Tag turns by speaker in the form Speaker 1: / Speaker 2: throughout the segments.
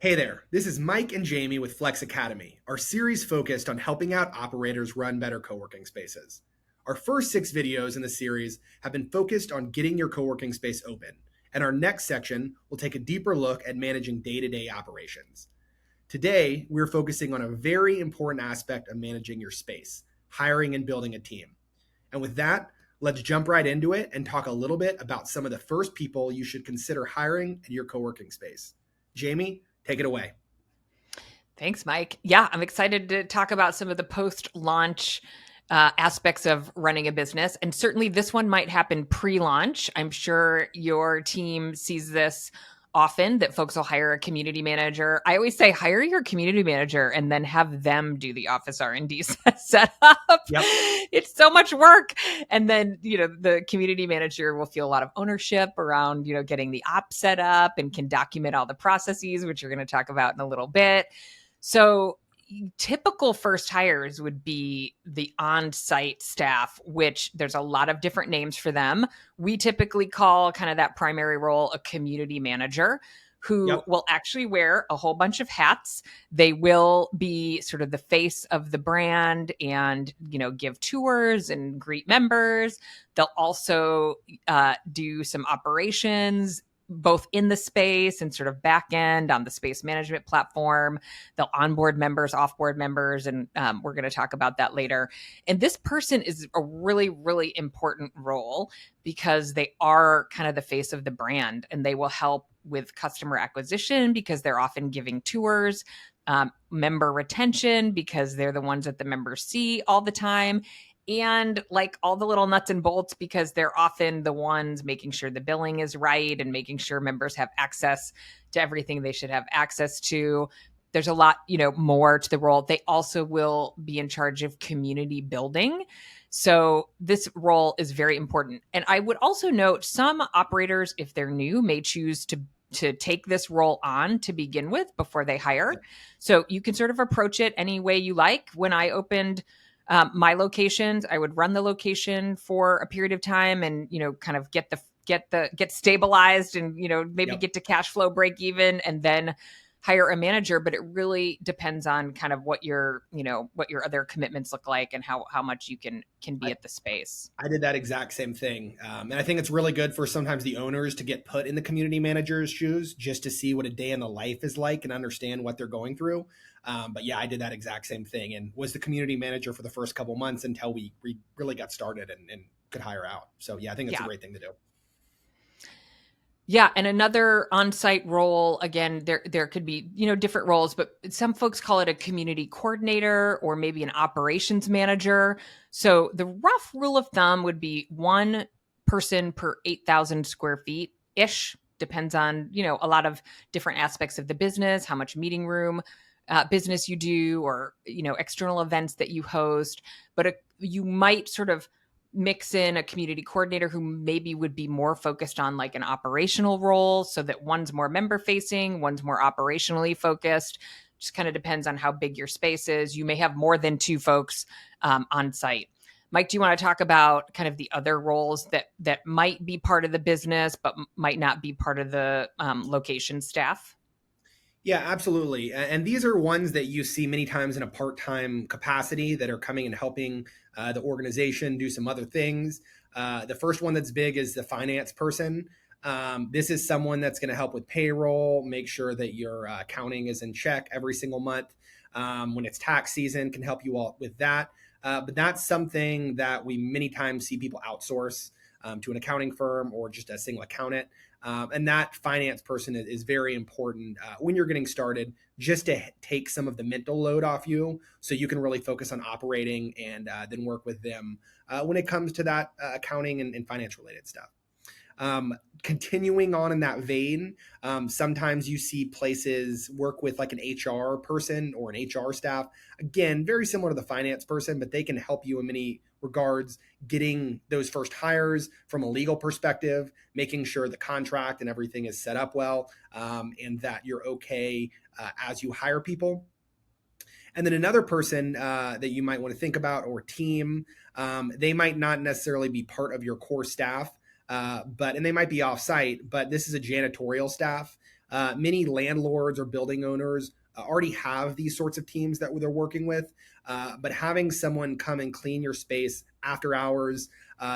Speaker 1: Hey there, this is Mike and Jamie with Flex Academy, our series focused on helping out operators run better co-working spaces. Our first 6 videos in the series have been focused on getting your co-working space open, and our next section will take a deeper look at managing day-to-day operations. Today, we're focusing on a very important aspect of managing your space, hiring and building a team. And with that, let's jump right into it and talk a little bit about some of the first people you should consider hiring in your co-working space. Jamie, take it away.
Speaker 2: Thanks, Mike. Yeah, I'm excited to talk about some of the post-launch aspects of running a business. And certainly this one might happen pre-launch. I'm sure your team sees this often, that folks will hire a community manager. I always say hire your community manager and then have them do the Office R&D setup.
Speaker 1: Yep.
Speaker 2: It's so much work. And then, the community manager will feel a lot of ownership around, getting the ops set up and can document all the processes, which you're going to talk about in a little bit. So typical first hires would be the on-site staff, which there's a lot of different names for them. We typically call kind of that primary role a community manager, who will actually wear a whole bunch of hats. They will be sort of the face of the brand and, give tours and greet members. They'll also do some operations, both in the space and sort of back end on the space management platform. They'll onboard members, offboard members, and we're going to talk about that later. And this person is a really, really important role because they are kind of the face of the brand, and they will help with customer acquisition because they're often giving tours, member retention because they're the ones that the members see all the time, and like all the little nuts and bolts because they're often the ones making sure the billing is right and making sure members have access to everything they should have access to. There's a lot, more to the role. They also will be in charge of community building. So this role is very important. And I would also note some operators, if they're new, may choose to take this role on to begin with before they hire. So you can sort of approach it any way you like. When I opened my locations, I would run the location for a period of time and, kind of get stabilized and, maybe get to cash flow break even and then hire a manager. But it really depends on kind of what your other commitments look like and how much you can be at the space.
Speaker 1: I did that exact same thing. And I think it's really good for sometimes the owners to get put in the community manager's shoes just to see what a day in the life is like and understand what they're going through. But yeah, I did that exact same thing and was the community manager for the first couple months until we really got started and could hire out. So yeah, I think it's a great thing to do.
Speaker 2: Yeah. And another on-site role, again, there could be, different roles, but some folks call it a community coordinator or maybe an operations manager. So the rough rule of thumb would be 1 person per 8,000 square feet ish. Depends on, a lot of different aspects of the business, how much meeting room business you do, or, external events that you host. But you might sort of mix in a community coordinator who maybe would be more focused on like an operational role, so that one's more member facing, one's more operationally focused. Just kind of depends on how big your space is. You may have more than 2 folks on site. Mike, do you want to talk about kind of the other roles that might be part of the business, but might not be part of the location staff?
Speaker 1: Yeah, absolutely. And these are ones that you see many times in a part-time capacity that are coming and helping the organization do some other things. The first one that's big is the finance person. This is someone that's going to help with payroll, make sure that your accounting is in check every single month. When it's tax season, can help you all with that. But that's something that we many times see people outsource to an accounting firm or just a single accountant. And that finance person is very important when you're getting started, just to take some of the mental load off you so you can really focus on operating and then work with them when it comes to that accounting and finance related stuff. Continuing on in that vein, sometimes you see places work with like an HR person or an HR staff. Again, very similar to the finance person, but they can help you in many regards, getting those first hires from a legal perspective, making sure the contract and everything is set up well, and that you're okay as you hire people. And then another person that you might want to think about, or team, they might not necessarily be part of your core staff, and they might be off-site, but this is a janitorial staff. Many landlords or building owners already have these sorts of teams that they're working with, but having someone come and clean your space after hours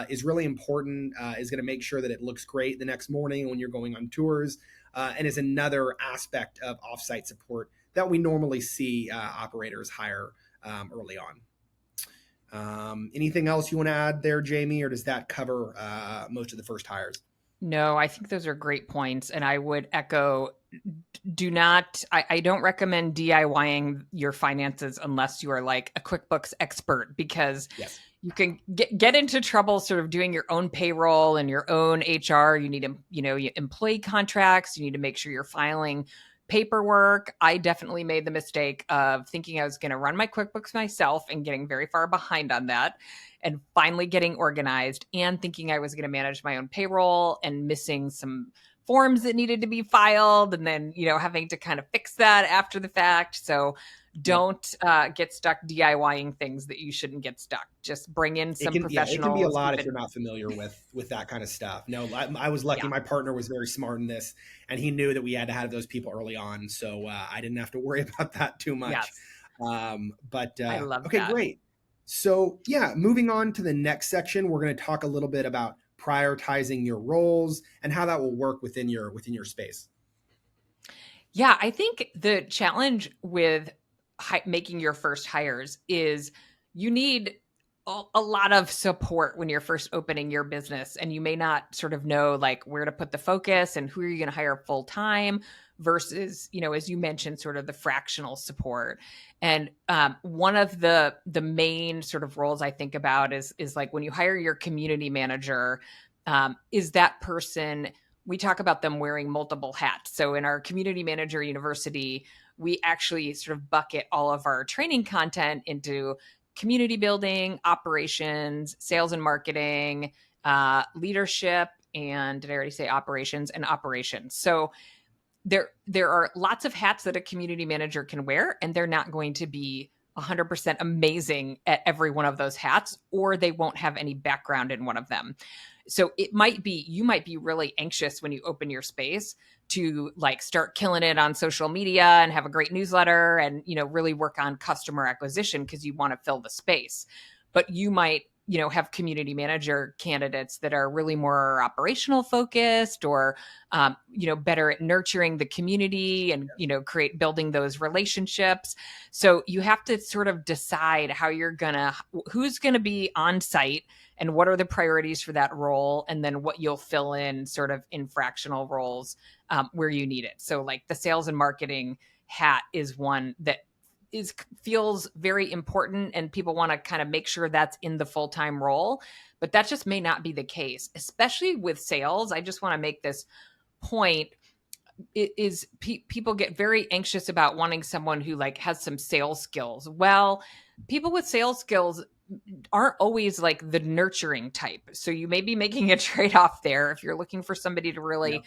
Speaker 1: is really important, is going to make sure that it looks great the next morning when you're going on tours, and is another aspect of offsite support that we normally see operators hire early on. Anything else you want to add there, Jamie, or does that cover most of the first hires?
Speaker 2: No, I think those are great points. And I would echo, I don't recommend DIYing your finances unless you are like a QuickBooks expert, because
Speaker 1: Yes.
Speaker 2: you can get into trouble sort of doing your own payroll and your own HR. You need, employee contracts. You need to make sure you're filing paperwork. I definitely made the mistake of thinking I was going to run my QuickBooks myself and getting very far behind on that, and finally getting organized and thinking I was going to manage my own payroll and missing some forms that needed to be filed, and then, having to kind of fix that after the fact. So
Speaker 1: Yep.
Speaker 2: don't get stuck DIYing things that you shouldn't get stuck. Just bring in
Speaker 1: It
Speaker 2: some
Speaker 1: can, yeah, it can be a
Speaker 2: professionals.
Speaker 1: lot if
Speaker 2: Even
Speaker 1: you're not familiar with that kind of stuff. No, I was lucky.
Speaker 2: Yeah.
Speaker 1: My partner was very smart in this, and he knew that we had to have those people early on, so I didn't have to worry about that too much.
Speaker 2: Yes.
Speaker 1: But
Speaker 2: I love
Speaker 1: okay,
Speaker 2: that.
Speaker 1: great. So yeah, moving on to the next section, we're going to talk a little bit about prioritizing your roles and how that will work within your space.
Speaker 2: Yeah, I think the challenge with making your first hires is you need a lot of support when you're first opening your business, and you may not sort of know like where to put the focus and who are you going to hire full time versus, as you mentioned, sort of the fractional support. And one of the main sort of roles I think about is like when you hire your community manager, is that person, we talk about them wearing multiple hats. So in our community manager university, we actually sort of bucket all of our training content into community building, operations, sales and marketing, leadership, and did I already say operations and operations? So there are lots of hats that a community manager can wear, and they're not going to be 100% amazing at every one of those hats, or they won't have any background in one of them. So you might be really anxious when you open your space to like start killing it on social media and have a great newsletter and, really work on customer acquisition because you want to fill the space. But you might, have community manager candidates that are really more operational focused, or, better at nurturing the community and, create building those relationships. So you have to sort of decide who's going to be on site and what are the priorities for that role, and then what you'll fill in sort of in fractional roles where you need it. So like the sales and marketing hat is one that feels very important, and people want to kind of make sure that's in the full-time role, but that just may not be the case, especially with sales. I just want to make this point. People get very anxious about wanting someone who like has some sales skills. Well, people with sales skills aren't always like the nurturing type. So you may be making a trade-off there if you're looking for somebody to
Speaker 1: Yeah.
Speaker 2: really,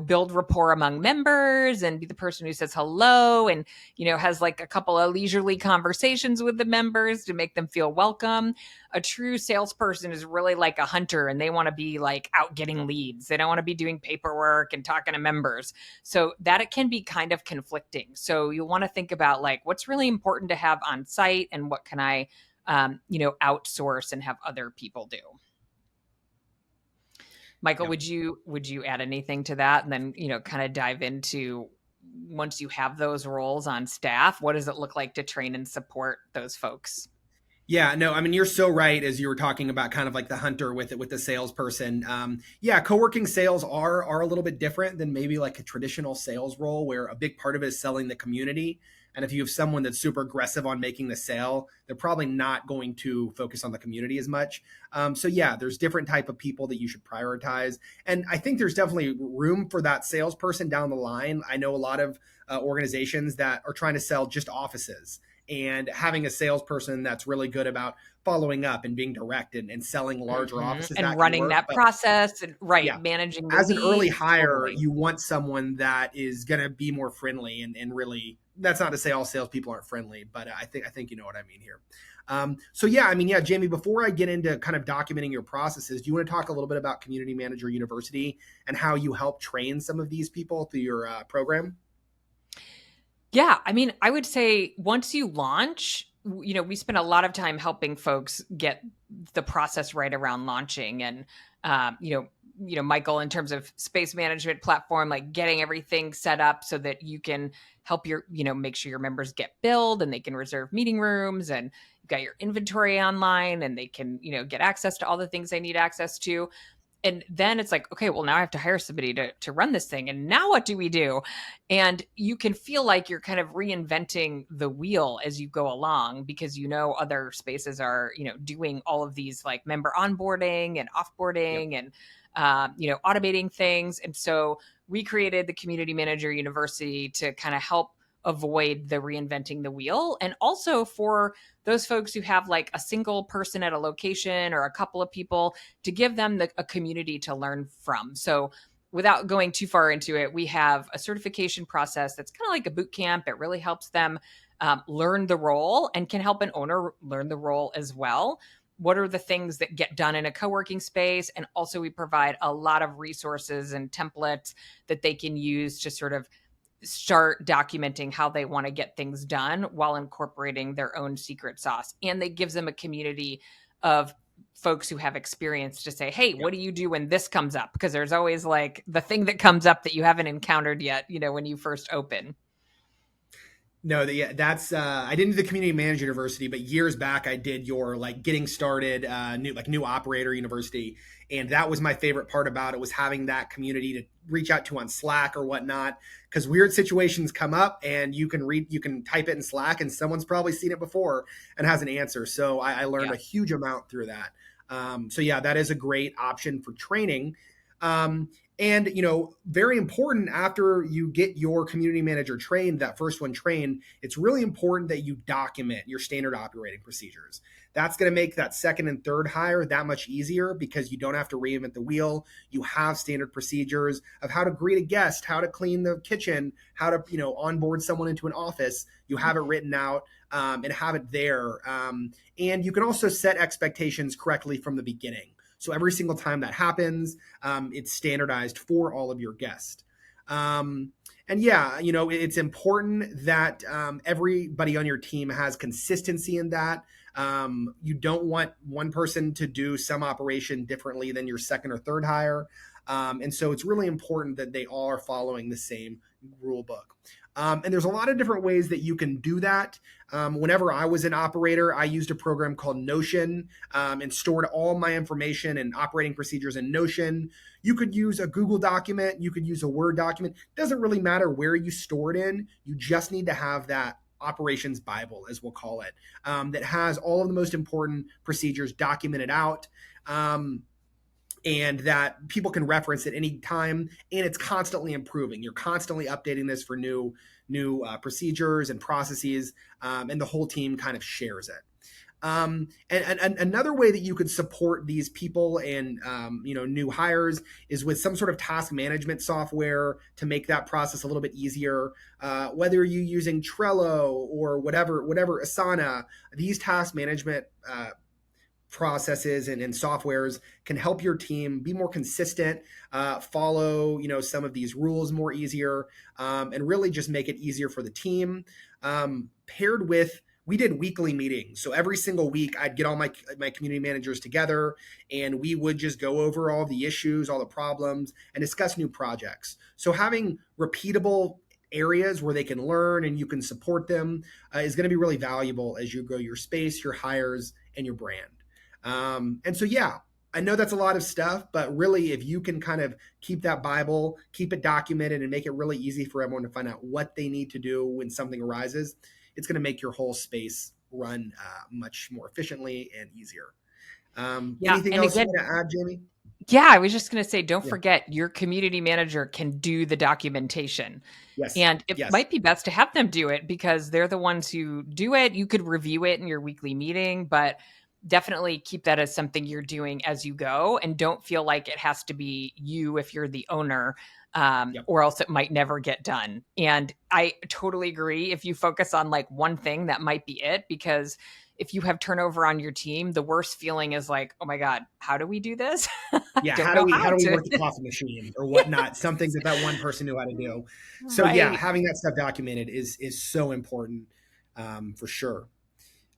Speaker 2: build rapport among members and be the person who says hello and, has like a couple of leisurely conversations with the members to make them feel welcome. A true salesperson is really like a hunter, and they want to be like out getting leads. They don't want to be doing paperwork and talking to members. So that it can be kind of conflicting. So you want to think about like what's really important to have on site and what can I outsource and have other people do. Michael,
Speaker 1: Yeah.
Speaker 2: would you add anything to that? And then, kind of dive into, once you have those roles on staff, what does it look like to train and support those folks?
Speaker 1: Yeah, no, I mean you're so right as you were talking about kind of like the hunter with the salesperson. Yeah, co-working sales are a little bit different than maybe like a traditional sales role where a big part of it is selling the community. And if you have someone that's super aggressive on making the sale, they're probably not going to focus on the community as much. So yeah, there's different type of people that you should prioritize, and I think there's definitely room for that salesperson down the line. I know a lot of organizations that are trying to sell just offices, and having a salesperson that's really good about following up and being direct and selling larger offices,
Speaker 2: And
Speaker 1: that can
Speaker 2: running
Speaker 1: work.
Speaker 2: that
Speaker 1: But
Speaker 2: process and
Speaker 1: yeah,
Speaker 2: managing the
Speaker 1: as an early
Speaker 2: leads.
Speaker 1: hire,
Speaker 2: Totally.
Speaker 1: you want someone that is going to be more friendly and really. That's not to say all salespeople aren't friendly, but I think you know what I mean here. So yeah, I mean, yeah, Jamie. Before I get into kind of documenting your processes, do you want to talk a little bit about Community Manager University and how you help train some of these people through your program?
Speaker 2: Yeah, I mean, I would say once you launch, we spend a lot of time helping folks get the process right around launching, and um, you know, Michael, in terms of space management platform, like getting everything set up so that you can help make sure your members get billed and they can reserve meeting rooms, and you've got your inventory online and they can, get access to all the things they need access to. And then it's like, okay, well, now I have to hire somebody to run this thing, and now what do we do? And you can feel like you're kind of reinventing the wheel as you go along, because other spaces are doing all of these like member onboarding and
Speaker 1: Yep.
Speaker 2: offboarding and automating things. And so we created the Community Manager University to kind of help avoid the reinventing the wheel, and also for those folks who have like a single person at a location or a couple of people, to give them a community to learn from. So without going too far into it, we have a certification process that's kind of like a boot camp. It really helps them learn the role, and can help an owner learn the role as well. What are the things that get done in a co-working space? And also we provide a lot of resources and templates that they can use to sort of start documenting how they want to get things done while incorporating their own secret sauce. And they gives them a community of folks who have experience to say, hey, what
Speaker 1: Yep.
Speaker 2: do you do when this comes up? Because there's always like the thing that comes up that you haven't encountered yet, when you first open.
Speaker 1: No, yeah, that's I didn't do the Community Manager University, but years back I did your like getting started new operator university, and that was my favorite part about it, was having that community to reach out to on Slack or whatnot, because weird situations come up and you can type it in Slack and someone's probably seen it before and has an answer. So I learned
Speaker 2: Yeah.
Speaker 1: a huge amount through that. So yeah, that is a great option for training. Um, and very important, after you get your community manager trained, that first one trained, it's really important that you document your standard operating procedures. That's going to make that second and third hire that much easier, because you don't have to reinvent the wheel. You have standard procedures of how to greet a guest, how to clean the kitchen, how to onboard someone into an office. You have it written out, and have it there. And you can also set expectations correctly from the beginning. So every single time that happens, it's standardized for all of your guests. And yeah, it's important that everybody on your team has consistency in that. You don't want one person to do some operation differently than your second or third hire. And so it's really important that they all are following the same rule book. And there's a lot of different ways that you can do that. Whenever I was an operator, I used a program called Notion, and stored all my information and operating procedures in Notion. You could use a Google document, you could use a Word document. It doesn't really matter where you store it in. You just need to have that operations Bible, as we'll call it, that has all of the most important procedures documented out. And that people can reference at any time, and it's constantly improving. You're constantly updating this for new procedures and processes, and the whole team kind of shares it. And another way that you could support these people and new hires is with some sort of task management software to make that process a little bit easier. Whether you're using Trello or whatever Asana, these task management processes and softwares can help your team be more consistent, follow some of these rules more easier, and really just make it easier for the team. Paired with, we did weekly meetings, so every single week I'd get all my community managers together, and we would just go over all the issues, all the problems, and discuss new projects. So having repeatable areas where they can learn and you can support them is going to be really valuable as you grow your space, your hires, and your brand. And so, yeah, I know that's a lot of stuff, but really, if you can kind of keep that Bible, keep it documented, and make it really easy for everyone to find out what they need to do when something arises, it's going to make your whole space run much more efficiently and easier.
Speaker 2: Yeah.
Speaker 1: Anything
Speaker 2: And
Speaker 1: else you
Speaker 2: again,
Speaker 1: want to add, Jamie?
Speaker 2: Yeah, I was just going to say, don't
Speaker 1: Yeah.
Speaker 2: forget your community manager can do the documentation.
Speaker 1: Yes.
Speaker 2: And it
Speaker 1: Yes.
Speaker 2: might be best to have them do it because they're the ones who do it. You could review it in your weekly meeting, but definitely keep that as something you're doing as you go. And don't feel like it has to be you if you're the owner,
Speaker 1: Yep.
Speaker 2: or else it might never get done. And I totally agree. If you focus on like one thing, that might be it, because if you have turnover on your team, the worst feeling is like, oh my God, how do we do this? I
Speaker 1: Yeah,
Speaker 2: don't
Speaker 1: how do
Speaker 2: know
Speaker 1: we
Speaker 2: how to.
Speaker 1: work the coffee machine or whatnot? Something that that one person knew how to do. So yeah,
Speaker 2: Right.
Speaker 1: having that stuff documented is so important, for sure.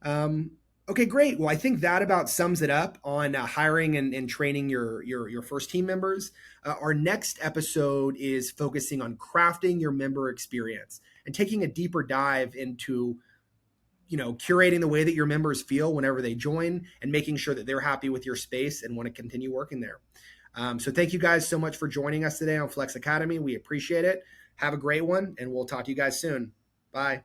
Speaker 1: Um, okay, great. Well, I think that about sums it up on hiring and training your first team members. Our next episode is focusing on crafting your member experience and taking a deeper dive into, curating the way that your members feel whenever they join and making sure that they're happy with your space and want to continue working there. So thank you guys so much for joining us today on Flex Academy. We appreciate it. Have a great one, and we'll talk to you guys soon. Bye.